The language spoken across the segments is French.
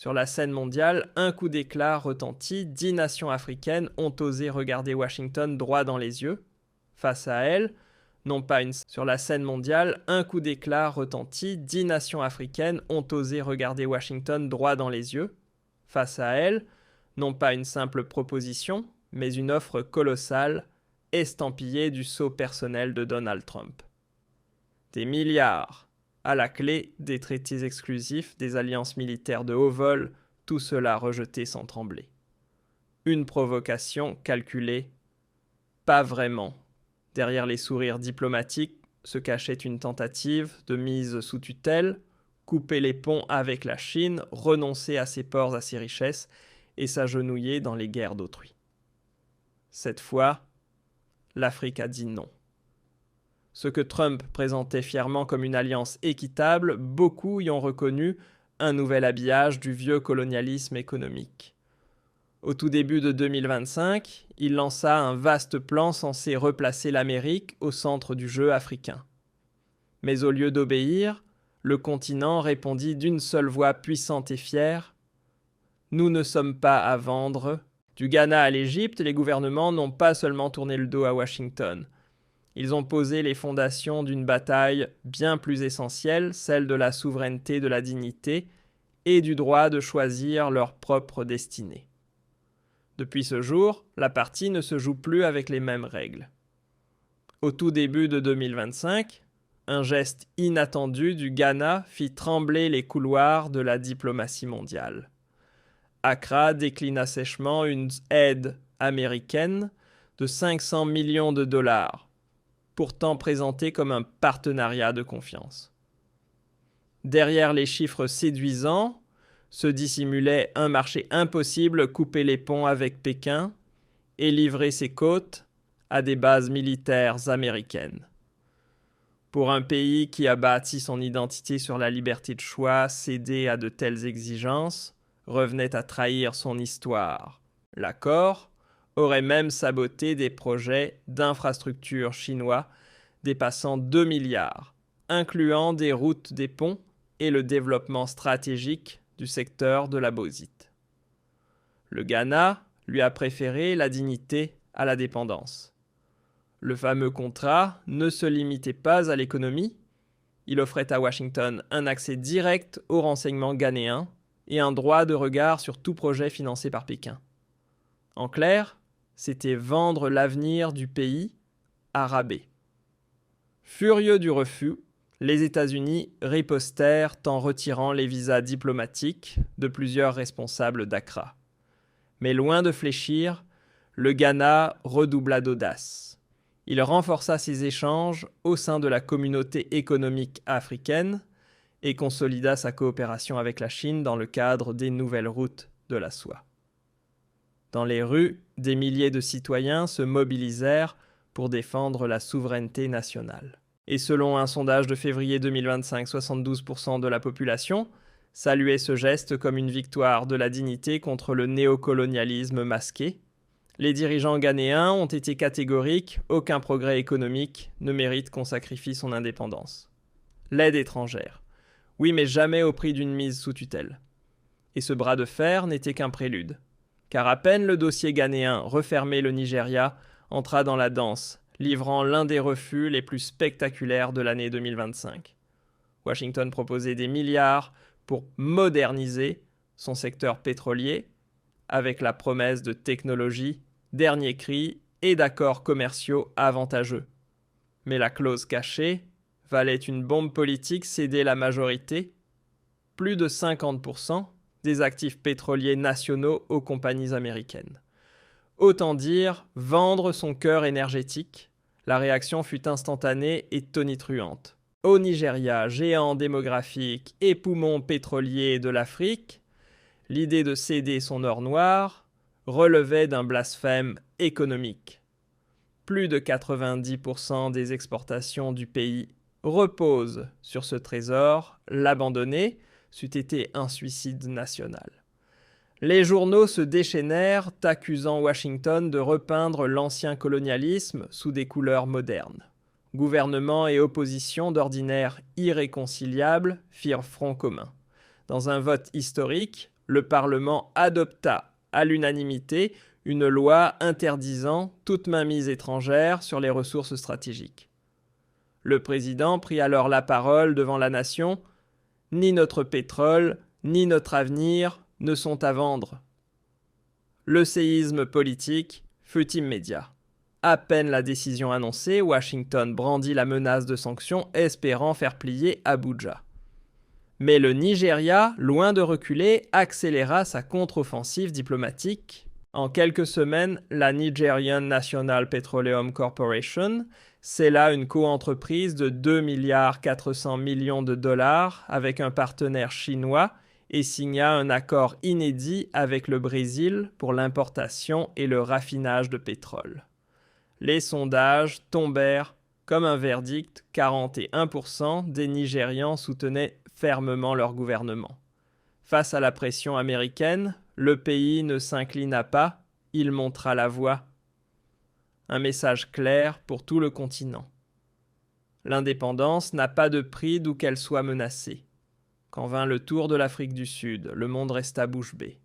Sur la scène mondiale, un coup d'éclat retentit, 10 nations africaines ont osé regarder Washington droit dans les yeux. Face à elle, non pas une... Sur la scène mondiale, un coup d'éclat retentit, 10 nations africaines ont osé regarder Washington droit dans les yeux. Face à elle, non pas une simple proposition, mais une offre colossale, estampillée du sceau personnel de Donald Trump. Des milliards, à la clé, des traités exclusifs, des alliances militaires de haut vol, tout cela rejeté sans trembler. Une provocation calculée? Pas vraiment. Derrière les sourires diplomatiques se cachait une tentative de mise sous tutelle, couper les ponts avec la Chine, renoncer à ses ports, à ses richesses et s'agenouiller dans les guerres d'autrui. Cette fois, l'Afrique a dit non. Ce que Trump présentait fièrement comme une alliance équitable, beaucoup y ont reconnu un nouvel habillage du vieux colonialisme économique. Au tout début de 2025, il lança un vaste plan censé replacer l'Amérique au centre du jeu africain. Mais au lieu d'obéir, le continent répondit d'une seule voix puissante et fière « Nous ne sommes pas à vendre ». Du Ghana à l'Égypte, les gouvernements n'ont pas seulement tourné le dos à Washington. Ils ont posé les fondations d'une bataille bien plus essentielle, celle de la souveraineté, de la dignité et du droit de choisir leur propre destinée. Depuis ce jour, la partie ne se joue plus avec les mêmes règles. Au tout début de 2025, un geste inattendu du Ghana fit trembler les couloirs de la diplomatie mondiale. Accra déclina sèchement une aide américaine de 500 millions de dollars, pourtant présentée comme un partenariat de confiance. Derrière les chiffres séduisants, se dissimulait un marché impossible, couper les ponts avec Pékin et livrer ses côtes à des bases militaires américaines. Pour un pays qui a bâti son identité sur la liberté de choix, céder à de telles exigences revenait à trahir son histoire. L'accord aurait même saboté des projets d'infrastructures chinois dépassant 2 milliards, incluant des routes, des ponts et le développement stratégique du secteur de la bauxite. Le Ghana lui a préféré la dignité à la dépendance. Le fameux contrat ne se limitait pas à l'économie, il offrait à Washington un accès direct aux renseignements ghanéens et un droit de regard sur tout projet financé par Pékin. En clair, c'était vendre l'avenir du pays à rabais. Furieux du refus, les États-Unis ripostèrent en retirant les visas diplomatiques de plusieurs responsables d'Accra. Mais loin de fléchir, le Ghana redoubla d'audace. Il renforça ses échanges au sein de la communauté économique africaine et consolida sa coopération avec la Chine dans le cadre des nouvelles routes de la soie. Dans les rues, des milliers de citoyens se mobilisèrent pour défendre la souveraineté nationale. Et selon un sondage de février 2025, 72% de la population saluait ce geste comme une victoire de la dignité contre le néocolonialisme masqué. Les dirigeants ghanéens ont été catégoriques, aucun progrès économique ne mérite qu'on sacrifie son indépendance. L'aide étrangère. Oui, mais jamais au prix d'une mise sous tutelle. Et ce bras de fer n'était qu'un prélude. Car à peine le dossier ghanéen refermé le Nigeria entra dans la danse, livrant l'un des refus les plus spectaculaires de l'année 2025. Washington proposait des milliards pour moderniser son secteur pétrolier, avec la promesse de technologies, dernier cri et d'accords commerciaux avantageux. Mais la clause cachée valait une bombe politique céder la majorité, plus de 50% des actifs pétroliers nationaux aux compagnies américaines. Autant dire vendre son cœur énergétique. La réaction fut instantanée et tonitruante. Au Nigeria, géant démographique et poumon pétrolier de l'Afrique, l'idée de céder son or noir relevait d'un blasphème économique. Plus de 90% des exportations du pays reposent sur ce trésor. L'abandonner c'eût été un suicide national. Les journaux se déchaînèrent, accusant Washington de repeindre l'ancien colonialisme sous des couleurs modernes. Gouvernement et opposition, d'ordinaire irréconciliables, firent front commun. Dans un vote historique, le Parlement adopta à l'unanimité une loi interdisant toute mainmise étrangère sur les ressources stratégiques. Le président prit alors la parole devant la nation. « Ni notre pétrole, ni notre avenir ne sont à vendre. » Le séisme politique fut immédiat. À peine la décision annoncée, Washington brandit la menace de sanctions, espérant faire plier Abuja. Mais le Nigeria, loin de reculer, accéléra sa contre-offensive diplomatique. En quelques semaines, la Nigerian National Petroleum Corporation scella une coentreprise de 2,4 milliards de dollars avec un partenaire chinois et signa un accord inédit avec le Brésil pour l'importation et le raffinage de pétrole. Les sondages tombèrent comme un verdict, 41% des Nigérians soutenaient fermement leur gouvernement. Face à la pression américaine, le pays ne s'inclina pas, il montra la voie. Un message clair pour tout le continent. L'indépendance n'a pas de prix d'où qu'elle soit menacée. Quand vint le tour de l'Afrique du Sud, le monde resta bouche bée.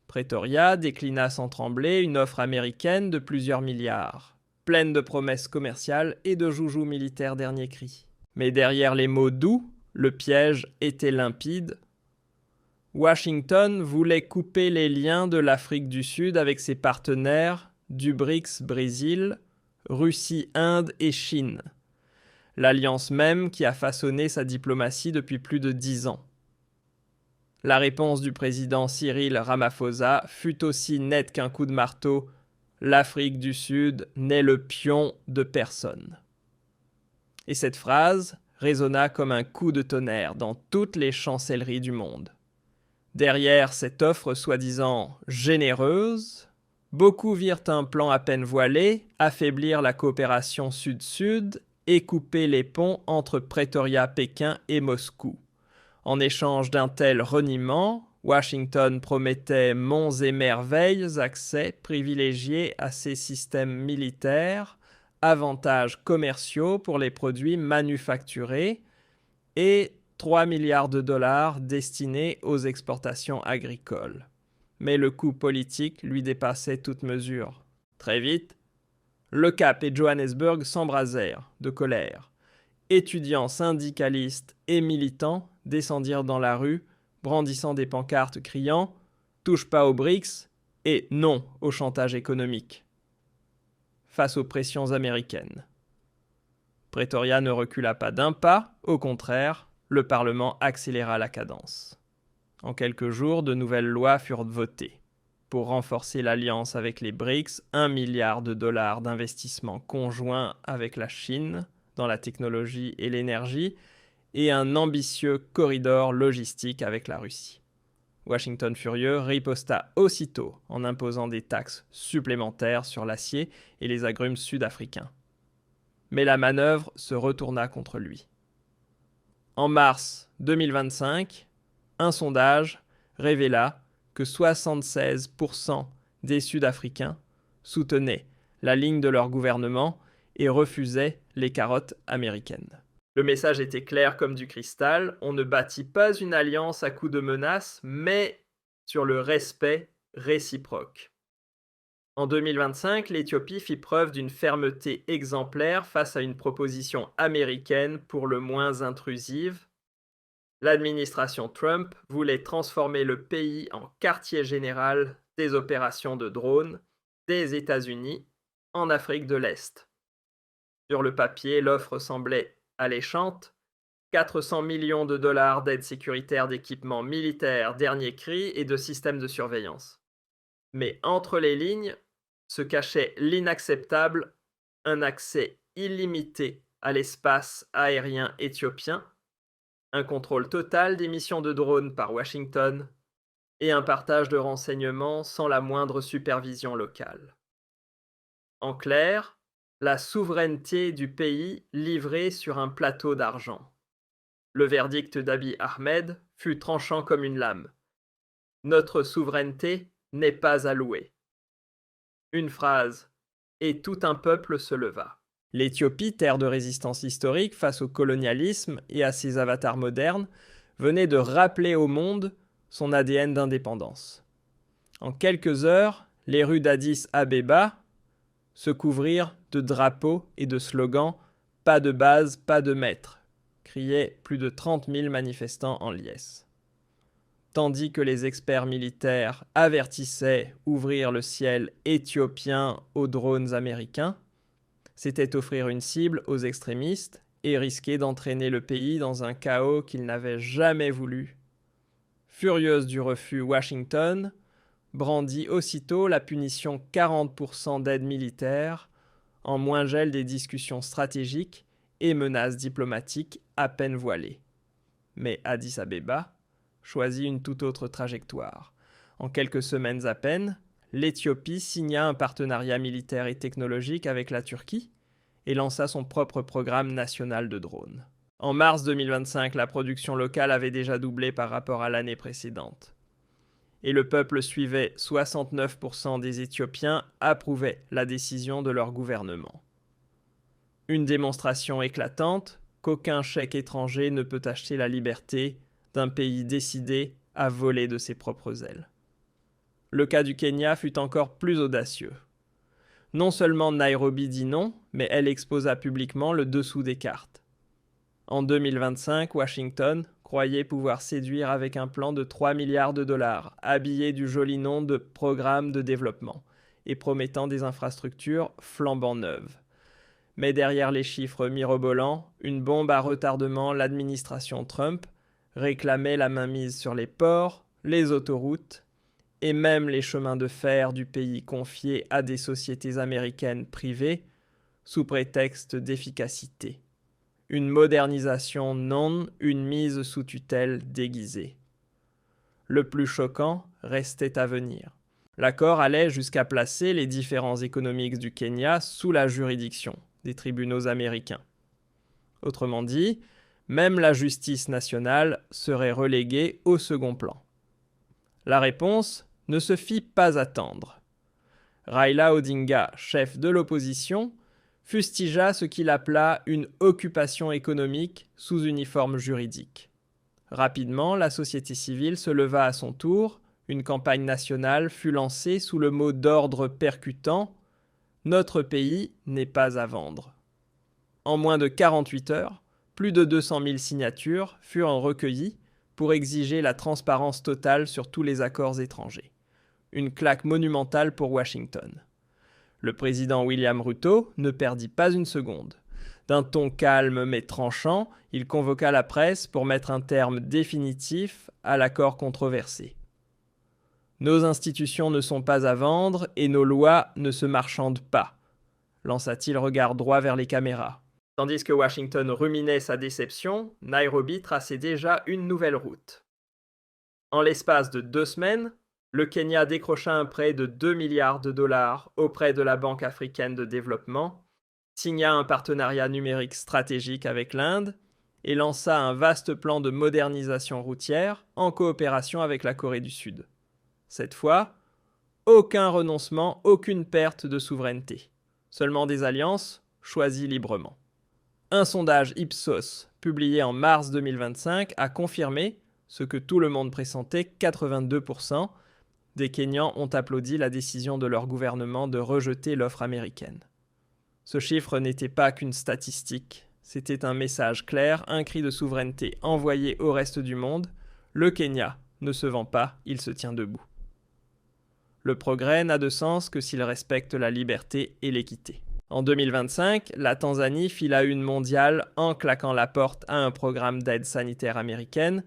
Pretoria déclina sans trembler une offre américaine de plusieurs milliards, pleine de promesses commerciales et de joujoux militaires dernier cri. Mais derrière les mots doux, le piège était limpide. Washington voulait couper les liens de l'Afrique du Sud avec ses partenaires du BRICS Brésil, Russie, Inde et Chine. L'alliance même qui a façonné sa diplomatie depuis plus de 10 ans. La réponse du président Cyril Ramaphosa fut aussi nette qu'un coup de marteau. L'Afrique du Sud n'est le pion de personne. Et cette phrase résonna comme un coup de tonnerre dans toutes les chancelleries du monde. Derrière cette offre soi-disant généreuse, beaucoup virent un plan à peine voilé, affaiblir la coopération sud-sud et couper les ponts entre Pretoria, Pékin et Moscou. En échange d'un tel reniement, Washington promettait monts et merveilles, accès privilégiés à ses systèmes militaires, avantages commerciaux pour les produits manufacturés et 3 milliards de dollars destinés aux exportations agricoles. Mais le coût politique lui dépassait toute mesure. Très vite, Le Cap et Johannesburg s'embrasèrent de colère. Étudiants, syndicalistes et militants descendirent dans la rue, brandissant des pancartes criant « Touche pas aux BRICS » et « Non au chantage économique » face aux pressions américaines. Pretoria ne recula pas d'un pas, au contraire, le Parlement accéléra la cadence. En quelques jours, de nouvelles lois furent votées. Pour renforcer l'alliance avec les BRICS, 1 milliard de dollars d'investissements conjoints avec la Chine dans la technologie et l'énergie, et un ambitieux corridor logistique avec la Russie. Washington furieux riposta aussitôt en imposant des taxes supplémentaires sur l'acier et les agrumes sud-africains. Mais la manœuvre se retourna contre lui. En mars 2025, un sondage révéla que 76% des Sud-Africains soutenaient la ligne de leur gouvernement et refusaient les carottes américaines. Le message était clair comme du cristal, on ne bâtit pas une alliance à coups de menaces, mais sur le respect réciproque. En 2025, l'Éthiopie fit preuve d'une fermeté exemplaire face à une proposition américaine pour le moins intrusive. L'administration Trump voulait transformer le pays en quartier général des opérations de drones des États-Unis en Afrique de l'Est. Sur le papier, l'offre semblait alléchante, 400 millions de dollars d'aide sécuritaire d'équipements militaires dernier cri et de systèmes de surveillance. Mais entre les lignes se cachait l'inacceptable, un accès illimité à l'espace aérien éthiopien, un contrôle total des missions de drones par Washington et un partage de renseignements sans la moindre supervision locale. En clair, la souveraineté du pays livrée sur un plateau d'argent. Le verdict d'Abiy Ahmed fut tranchant comme une lame. Notre souveraineté n'est pas à louer. Une phrase, et tout un peuple se leva. L'Éthiopie, terre de résistance historique face au colonialisme et à ses avatars modernes, venait de rappeler au monde son ADN d'indépendance. En quelques heures, les rues d'Addis Abeba se couvrirent de drapeaux et de slogans « Pas de base, pas de maître », criaient plus de 30 000 manifestants en liesse. Tandis que les experts militaires avertissaient ouvrir le ciel éthiopien aux drones américains, c'était offrir une cible aux extrémistes et risquer d'entraîner le pays dans un chaos qu'il n'avait jamais voulu. Furieuse du refus, Washington brandit aussitôt la punition 40% d'aide militaire, en moins gel des discussions stratégiques et menaces diplomatiques à peine voilées. Mais Addis Abeba choisit une toute autre trajectoire. En quelques semaines à peine, l'Éthiopie signa un partenariat militaire et technologique avec la Turquie et lança son propre programme national de drones. En mars 2025, la production locale avait déjà doublé par rapport à l'année précédente. Et le peuple suivait, 69% des Éthiopiens approuvaient la décision de leur gouvernement. Une démonstration éclatante qu'aucun chèque étranger ne peut acheter la liberté d'un pays décidé à voler de ses propres ailes. Le cas du Kenya fut encore plus audacieux. Non seulement Nairobi dit non, mais elle exposa publiquement le dessous des cartes. En 2025, Washington croyait pouvoir séduire avec un plan de 3 milliards de dollars, habillé du joli nom de programme de développement, et promettant des infrastructures flambant neuves. Mais derrière les chiffres mirobolants, une bombe à retardement, l'administration Trump réclamait la mainmise sur les ports, les autoroutes et même les chemins de fer du pays confiés à des sociétés américaines privées sous prétexte d'efficacité. Une modernisation non, une mise sous tutelle déguisée. Le plus choquant restait à venir. L'accord allait jusqu'à placer les différents économiques du Kenya sous la juridiction des tribunaux américains. Autrement dit, même la justice nationale serait reléguée au second plan. La réponse ne se fit pas attendre. Raila Odinga, chef de l'opposition, fustigea ce qu'il appela une occupation économique sous uniforme juridique. Rapidement, la société civile se leva à son tour, une campagne nationale fut lancée sous le mot d'ordre percutant « Notre pays n'est pas à vendre ». En moins de 48 heures, plus de 200 000 signatures furent recueillies pour exiger la transparence totale sur tous les accords étrangers. Une claque monumentale pour Washington. Le président William Ruto ne perdit pas une seconde. D'un ton calme mais tranchant, il convoqua la presse pour mettre un terme définitif à l'accord controversé. Nos institutions ne sont pas à vendre et nos lois ne se marchandent pas, lança-t-il regard droit vers les caméras. Tandis que Washington ruminait sa déception, Nairobi traçait déjà une nouvelle route. En l'espace de 2 semaines, le Kenya décrocha un prêt de 2 milliards de dollars auprès de la Banque africaine de développement, signa un partenariat numérique stratégique avec l'Inde et lança un vaste plan de modernisation routière en coopération avec la Corée du Sud. Cette fois, aucun renoncement, aucune perte de souveraineté. Seulement des alliances choisies librement. Un sondage Ipsos, publié en mars 2025, a confirmé ce que tout le monde pressentait, 82% des Kenyans ont applaudi la décision de leur gouvernement de rejeter l'offre américaine. Ce chiffre n'était pas qu'une statistique, c'était un message clair, un cri de souveraineté envoyé au reste du monde. Le Kenya ne se vend pas, il se tient debout. Le progrès n'a de sens que s'il respecte la liberté et l'équité. En 2025, la Tanzanie fit la une mondiale en claquant la porte à un programme d'aide sanitaire américaine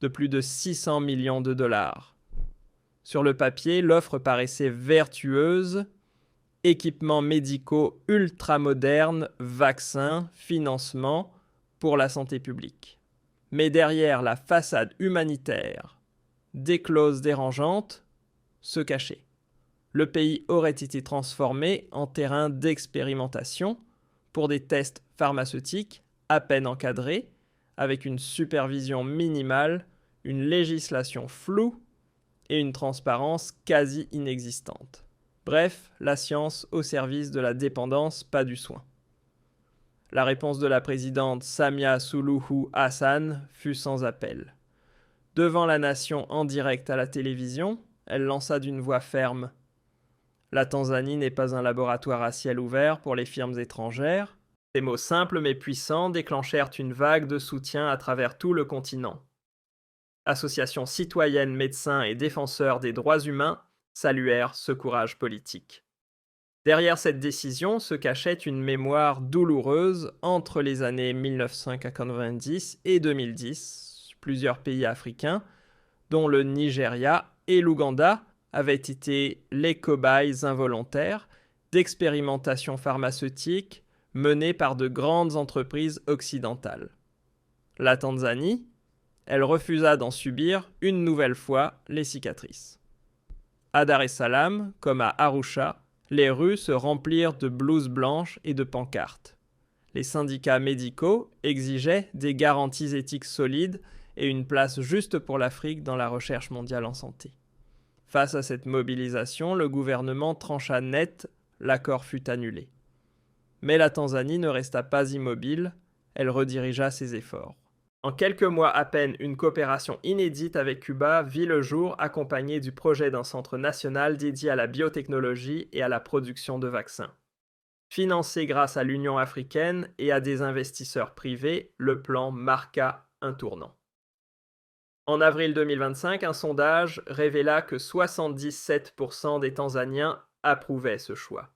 de plus de 600 millions de dollars. Sur le papier, l'offre paraissait vertueuse, équipements médicaux ultramodernes, vaccins, financement pour la santé publique. Mais derrière la façade humanitaire, des clauses dérangeantes se cachaient. Le pays aurait été transformé en terrain d'expérimentation pour des tests pharmaceutiques à peine encadrés, avec une supervision minimale, une législation floue et une transparence quasi inexistante. Bref, la science au service de la dépendance, pas du soin. La réponse de la présidente Samia Suluhu Hassan fut sans appel. Devant la nation en direct à la télévision, elle lança d'une voix ferme: La Tanzanie n'est pas un laboratoire à ciel ouvert pour les firmes étrangères. Ces mots simples mais puissants déclenchèrent une vague de soutien à travers tout le continent. Associations citoyennes, médecins et défenseurs des droits humains saluèrent ce courage politique. Derrière cette décision se cachait une mémoire douloureuse entre les années 1990 et 2010. Plusieurs pays africains, dont le Nigeria et l'Ouganda, avaient été les cobayes involontaires d'expérimentations pharmaceutiques menées par de grandes entreprises occidentales. La Tanzanie, elle refusa d'en subir une nouvelle fois les cicatrices. À Dar es Salaam, comme à Arusha, les rues se remplirent de blouses blanches et de pancartes. Les syndicats médicaux exigeaient des garanties éthiques solides et une place juste pour l'Afrique dans la recherche mondiale en santé. Face à cette mobilisation, le gouvernement trancha net, l'accord fut annulé. Mais la Tanzanie ne resta pas immobile, elle redirigea ses efforts. En quelques mois à peine, une coopération inédite avec Cuba vit le jour, accompagnée du projet d'un centre national dédié à la biotechnologie et à la production de vaccins. Financé grâce à l'Union africaine et à des investisseurs privés, le plan marqua un tournant. En avril 2025, un sondage révéla que 77% des Tanzaniens approuvaient ce choix.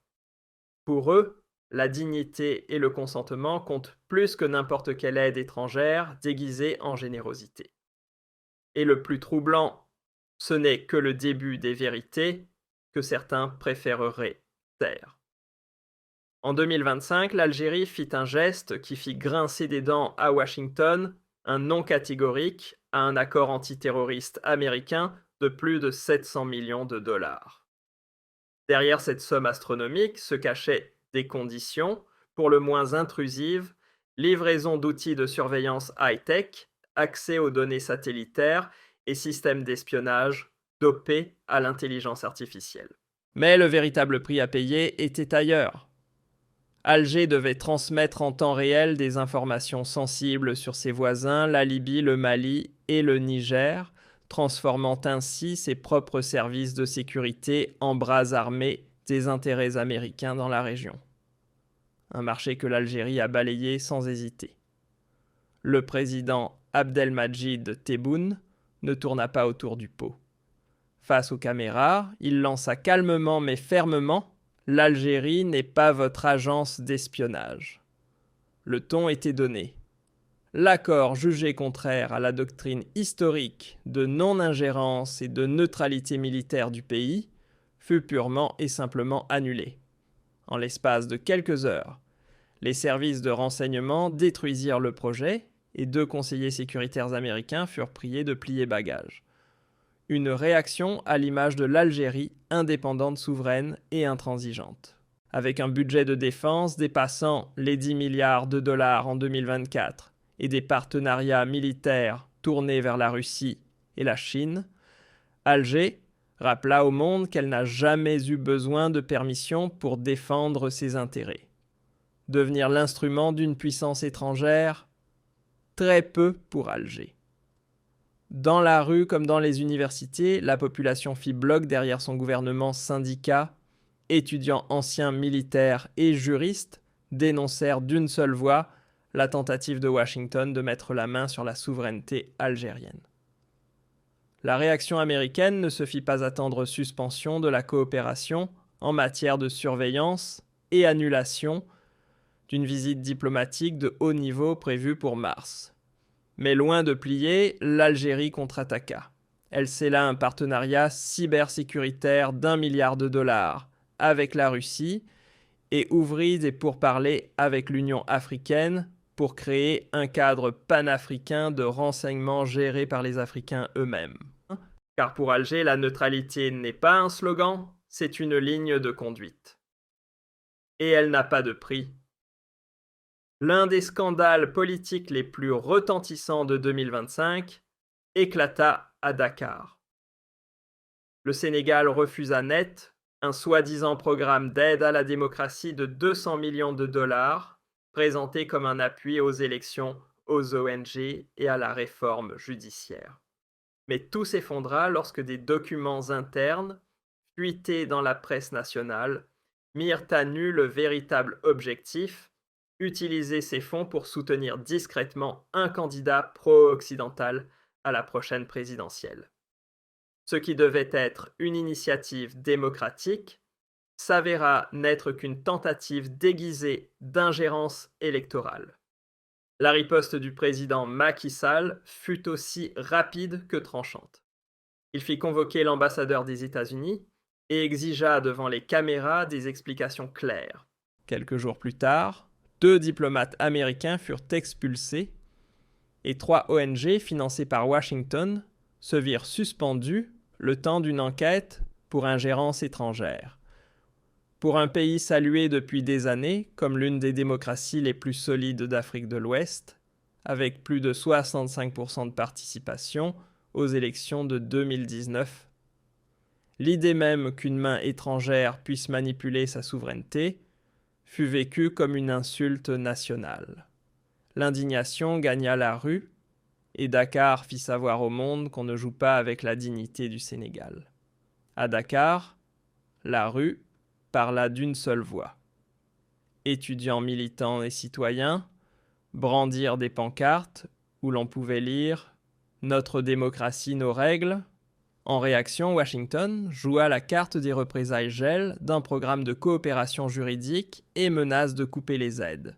Pour eux, la dignité et le consentement comptent plus que n'importe quelle aide étrangère déguisée en générosité. Et le plus troublant, ce n'est que le début des vérités que certains préféreraient taire. En 2025, l'Algérie fit un geste qui fit grincer des dents à Washington, un non catégorique à un accord antiterroriste américain de plus de 700 millions de dollars. Derrière cette somme astronomique se cachaient des conditions, pour le moins intrusives, livraison d'outils de surveillance high-tech, accès aux données satellitaires et systèmes d'espionnage dopés à l'intelligence artificielle. Mais le véritable prix à payer était ailleurs. Alger devait transmettre en temps réel des informations sensibles sur ses voisins, la Libye, le Mali et le Niger, transformant ainsi ses propres services de sécurité en bras armés des intérêts américains dans la région. Un marché que l'Algérie a balayé sans hésiter. Le président Abdelmadjid Tebboune ne tourna pas autour du pot. Face aux caméras, il lança calmement mais fermement: l'Algérie n'est pas votre agence d'espionnage. Le ton était donné. L'accord jugé contraire à la doctrine historique de non-ingérence et de neutralité militaire du pays fut purement et simplement annulé. En l'espace de quelques heures, les services de renseignement détruisirent le projet et 2 conseillers sécuritaires américains furent priés de plier bagages. Une réaction à l'image de l'Algérie indépendante, souveraine et intransigeante. Avec un budget de défense dépassant les 10 milliards de dollars en 2024 et des partenariats militaires tournés vers la Russie et la Chine, Alger rappela au monde qu'elle n'a jamais eu besoin de permission pour défendre ses intérêts. Devenir l'instrument d'une puissance étrangère, très peu pour Alger. Dans la rue comme dans les universités, la population fit bloc derrière son gouvernement. Syndicats, étudiants anciens militaires et juristes dénoncèrent d'une seule voix la tentative de Washington de mettre la main sur la souveraineté algérienne. La réaction américaine ne se fit pas attendre: suspension de la coopération en matière de surveillance et annulation d'une visite diplomatique de haut niveau prévue pour mars. Mais loin de plier, l'Algérie contre-attaqua. Elle scella un partenariat cybersécuritaire d'1 milliard de dollars avec la Russie et ouvrit des pourparlers avec l'Union africaine pour créer un cadre panafricain de renseignement géré par les Africains eux-mêmes. Car pour Alger, la neutralité n'est pas un slogan, c'est une ligne de conduite. Et elle n'a pas de prix. L'un des scandales politiques les plus retentissants de 2025 éclata à Dakar. Le Sénégal refusa net un soi-disant programme d'aide à la démocratie de 200 millions de dollars, présenté comme un appui aux élections, aux ONG et à la réforme judiciaire. Mais tout s'effondra lorsque des documents internes, fuités dans la presse nationale, mirent à nu le véritable objectif, utiliser ces fonds pour soutenir discrètement un candidat pro-occidental à la prochaine présidentielle. Ce qui devait être une initiative démocratique s'avéra n'être qu'une tentative déguisée d'ingérence électorale. La riposte du président Macky Sall fut aussi rapide que tranchante. Il fit convoquer l'ambassadeur des États-Unis et exigea devant les caméras des explications claires. Quelques jours plus tard, 2 diplomates américains furent expulsés et 3 ONG financées par Washington se virent suspendues le temps d'une enquête pour ingérence étrangère. Pour un pays salué depuis des années comme l'une des démocraties les plus solides d'Afrique de l'Ouest, avec plus de 65% de participation aux élections de 2019, l'idée même qu'une main étrangère puisse manipuler sa souveraineté fut vécue comme une insulte nationale. L'indignation gagna la rue et Dakar fit savoir au monde qu'on ne joue pas avec la dignité du Sénégal. À Dakar, la rue parla d'une seule voix. Étudiants, militants et citoyens brandirent des pancartes où l'on pouvait lire « Notre démocratie, nos règles ». En réaction, Washington joua la carte des représailles gel d'un programme de coopération juridique et menace de couper les aides.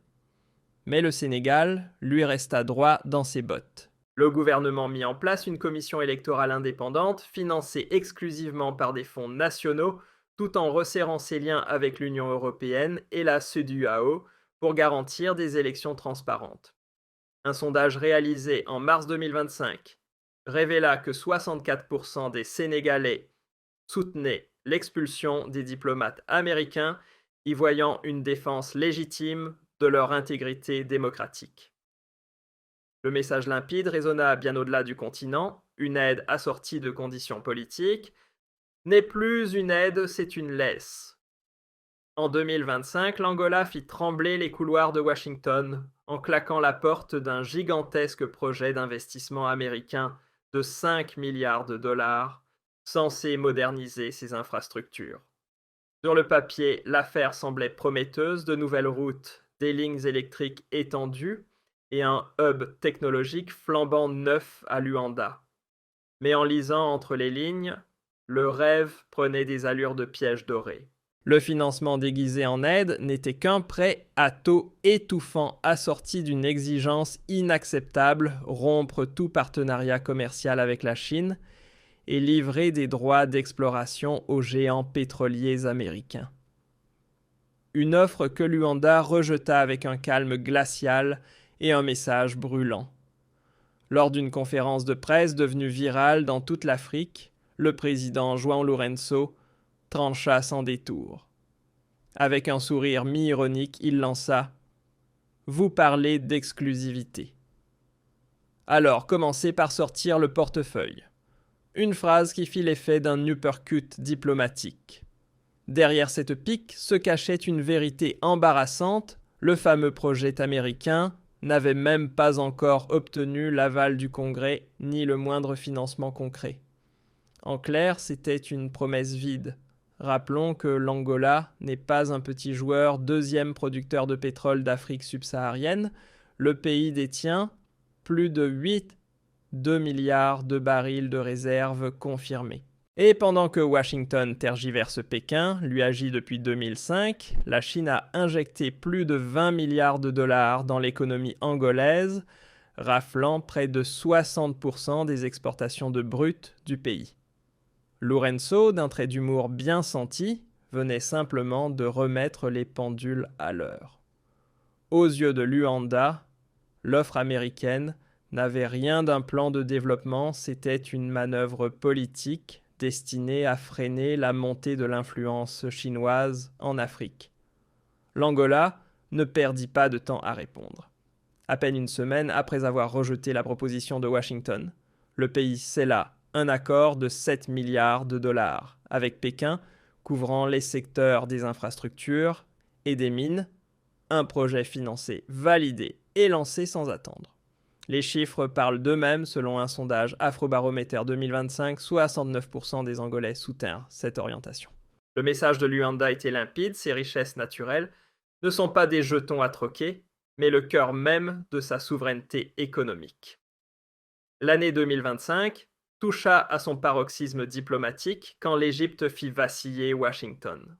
Mais le Sénégal lui resta droit dans ses bottes. Le gouvernement mit en place une commission électorale indépendante financée exclusivement par des fonds nationaux tout en resserrant ses liens avec l'Union européenne et la CEDEAO pour garantir des élections transparentes. Un sondage réalisé en mars 2025 révéla que 64% des Sénégalais soutenaient l'expulsion des diplomates américains, y voyant une défense légitime de leur intégrité démocratique. Le message limpide résonna bien au-delà du continent, une aide assortie de conditions politiques n'est plus une aide, c'est une laisse. En 2025, l'Angola fit trembler les couloirs de Washington en claquant la porte d'un gigantesque projet d'investissement américain de 5 milliards de dollars, censé moderniser ses infrastructures. Sur le papier, l'affaire semblait prometteuse, de nouvelles routes, des lignes électriques étendues et un hub technologique flambant neuf à Luanda. Mais en lisant entre les lignes, le rêve prenait des allures de piège doré. Le financement déguisé en aide n'était qu'un prêt à taux étouffant assorti d'une exigence inacceptable, rompre tout partenariat commercial avec la Chine et livrer des droits d'exploration aux géants pétroliers américains. Une offre que Luanda rejeta avec un calme glacial et un message brûlant. Lors d'une conférence de presse devenue virale dans toute l'Afrique, le président João Lourenço trancha sans détour. Avec un sourire mi-ironique, il lança « Vous parlez d'exclusivité. Alors commencez par sortir le portefeuille. » Une phrase qui fit l'effet d'un uppercut diplomatique. Derrière cette pique se cachait une vérité embarrassante, le fameux projet américain n'avait même pas encore obtenu l'aval du Congrès ni le moindre financement concret. En clair, c'était une promesse vide. Rappelons que l'Angola n'est pas un petit joueur, deuxième producteur de pétrole d'Afrique subsaharienne. Le pays détient plus de 2 milliards de barils de réserves confirmés. Et pendant que Washington tergiverse Pékin, lui agit depuis 2005, la Chine a injecté plus de 20 milliards de dollars dans l'économie angolaise, raflant près de 60% des exportations de brut du pays. Lourenço, d'un trait d'humour bien senti, venait simplement de remettre les pendules à l'heure. Aux yeux de Luanda, l'offre américaine n'avait rien d'un plan de développement, c'était une manœuvre politique destinée à freiner la montée de l'influence chinoise en Afrique. L'Angola ne perdit pas de temps à répondre. À peine une semaine après avoir rejeté la proposition de Washington, le pays scella un accord de 7 milliards de dollars avec Pékin, couvrant les secteurs des infrastructures et des mines, un projet financé, validé et lancé sans attendre. Les chiffres parlent d'eux-mêmes selon un sondage Afrobaromètre 2025, 69% des Angolais soutiennent cette orientation. Le message de Luanda était limpide, ses richesses naturelles ne sont pas des jetons à troquer, mais le cœur même de sa souveraineté économique. L'année 2025 toucha à son paroxysme diplomatique quand l'Égypte fit vaciller Washington.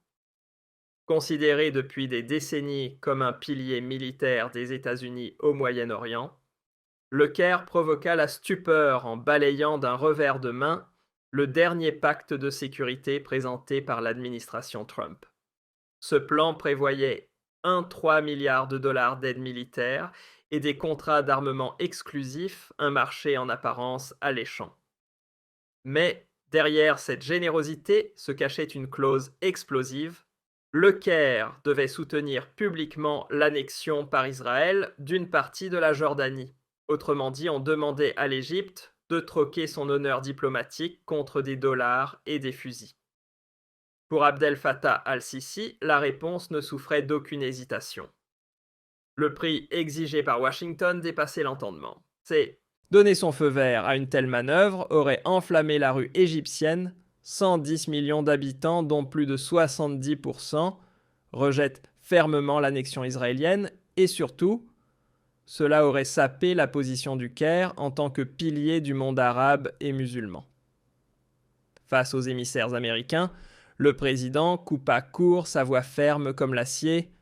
Considéré depuis des décennies comme un pilier militaire des États-Unis au Moyen-Orient, le Caire provoqua la stupeur en balayant d'un revers de main le dernier pacte de sécurité présenté par l'administration Trump. Ce plan prévoyait 1,3 milliard de dollars d'aide militaire et des contrats d'armement exclusifs, un marché en apparence alléchant. Mais derrière cette générosité se cachait une clause explosive. Le Caire devait soutenir publiquement l'annexion par Israël d'une partie de la Jordanie. Autrement dit, on demandait à l'Égypte de troquer son honneur diplomatique contre des dollars et des fusils. Pour Abdel Fattah al-Sisi, la réponse ne souffrait d'aucune hésitation. Le prix exigé par Washington dépassait l'entendement. Donner son feu vert à une telle manœuvre aurait enflammé la rue égyptienne. 110 millions d'habitants, dont plus de 70%, rejettent fermement l'annexion israélienne et surtout, cela aurait sapé la position du Caire en tant que pilier du monde arabe et musulman. Face aux émissaires américains, le président coupa court sa voix ferme comme l'acier.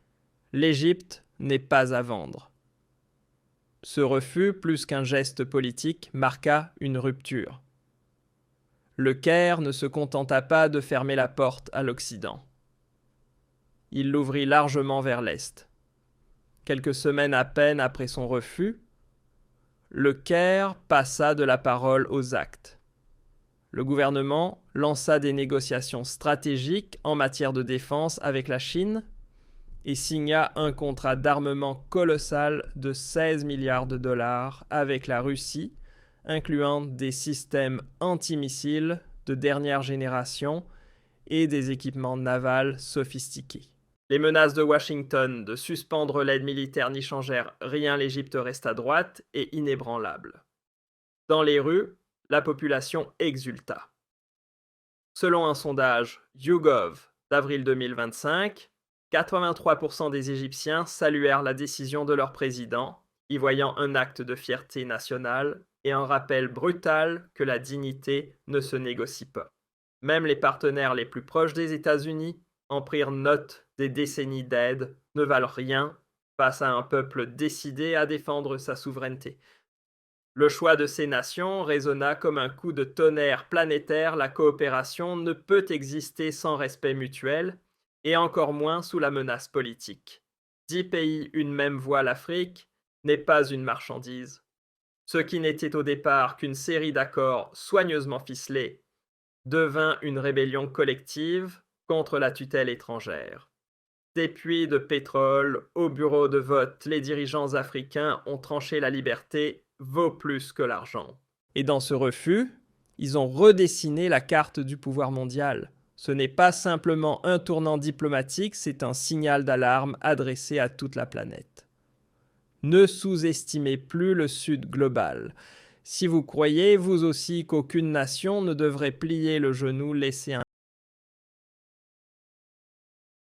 L'Égypte n'est pas à vendre. Ce refus, plus qu'un geste politique, marqua une rupture. Le Caire ne se contenta pas de fermer la porte à l'Occident. Il l'ouvrit largement vers l'Est. Quelques semaines à peine après son refus, le Caire passa de la parole aux actes. Le gouvernement lança des négociations stratégiques en matière de défense avec la Chine et signa un contrat d'armement colossal de 16 milliards de dollars avec la Russie, incluant des systèmes antimissiles de dernière génération et des équipements navals sophistiqués. Les menaces de Washington de suspendre l'aide militaire n'y changèrent rien, l'Égypte resta droite et inébranlable. Dans les rues, la population exulta. Selon un sondage YouGov d'avril 2025, 83% des Égyptiens saluèrent la décision de leur président, y voyant un acte de fierté nationale et un rappel brutal que la dignité ne se négocie pas. Même les partenaires les plus proches des États-Unis en prirent note. Des décennies d'aide ne valent rien face à un peuple décidé à défendre sa souveraineté. Le choix de ces nations résonna comme un coup de tonnerre planétaire. La coopération ne peut exister sans respect mutuel, et encore moins sous la menace politique. 10 pays, une même voix, l'Afrique n'est pas une marchandise. Ce qui n'était au départ qu'une série d'accords soigneusement ficelés devint une rébellion collective contre la tutelle étrangère. Des puits de pétrole au bureau de vote, les dirigeants africains ont tranché la liberté vaut plus que l'argent. Et dans ce refus, ils ont redessiné la carte du pouvoir mondial. Ce n'est pas simplement un tournant diplomatique, c'est un signal d'alarme adressé à toute la planète. Ne sous-estimez plus le Sud global. Si vous croyez, vous aussi, qu'aucune nation ne devrait plier le genou, laisser un